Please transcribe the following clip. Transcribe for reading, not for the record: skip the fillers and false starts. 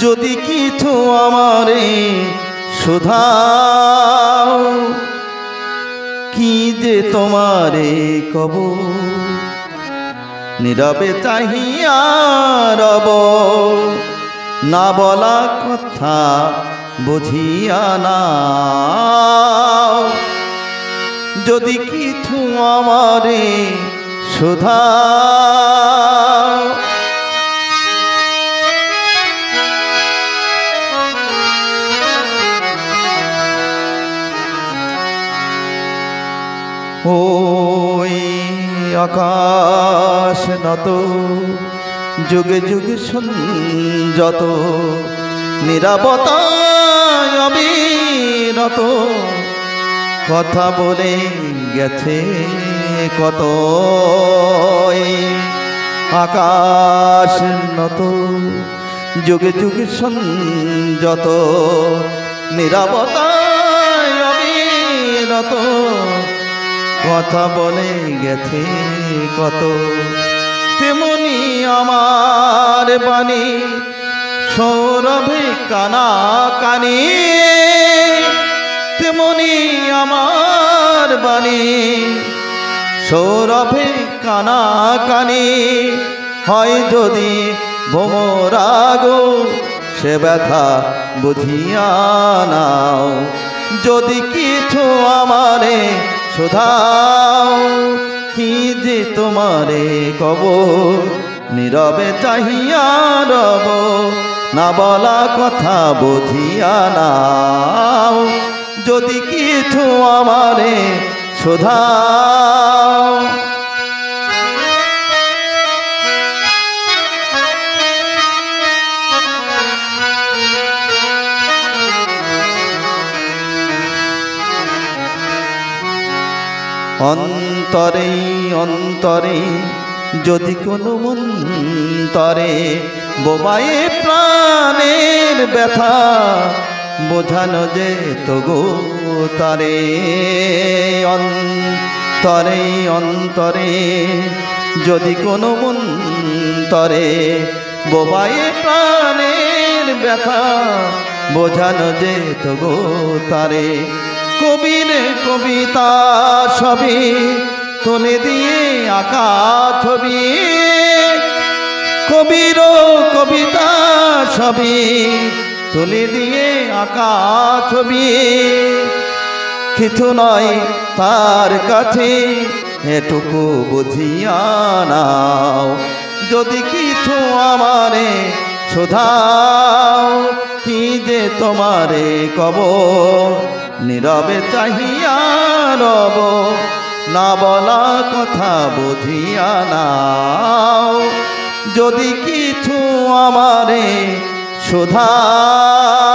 যদি কিছু আমারে শোধাও, কি যে তোমারে কব, নীরবে চাহিয়া রব, না বলা কথা বুঝিয়া নাও। যদি কিছু আমারে শোধাও, ওই আকাশ নত যুগে যুগে সংযত, নীরবতায় অবিরত কথা বলে গেছে কত। আকাশ নত যুগে যুগে সংযত, নীরবতায় অবিরত কথা বলে গেছে কত। তেমনি আমার বাণী সৌরভে কানা কানি, তেমনি আমার বাণী সৌরভে কানা কানি। হয় যদি ভোমরাগ সে ব্যথা বুঝিয়া নাও। যদি কিছু আমারে শোধাও, কি যে তোমারে কব, নীরবে চাহিয়া রব, না বলা কথা বুঝিয়া নাও। যদি কিছু আমারে শোধাও, অন্তরে অন্তরে যদি কোনো মন্তরে বোবায়ে প্রাণের ব্যথা বোঝানো যেত গো তারে। অন্তরে অন্তরে যদি কোনো মন্তরে বোবায়ে প্রাণের ব্যথা বোঝানো যেত গো তারে। কবির কবিতা সবই তুলে দিয়ে আঁকা ছবি, কবির কবিতা সবই তুলে দিয়ে আঁকা ছবি। কিছু নয় তার কাছে এটুকু বুঝিয়া নাও। যদি কিছু আমারে শোধাও, কি যে তোমারে কব, নীরবে চাহিয়া রব, না বলা কথা বুঝিয়া নাও। যদি কিছু আমারে শোধাও।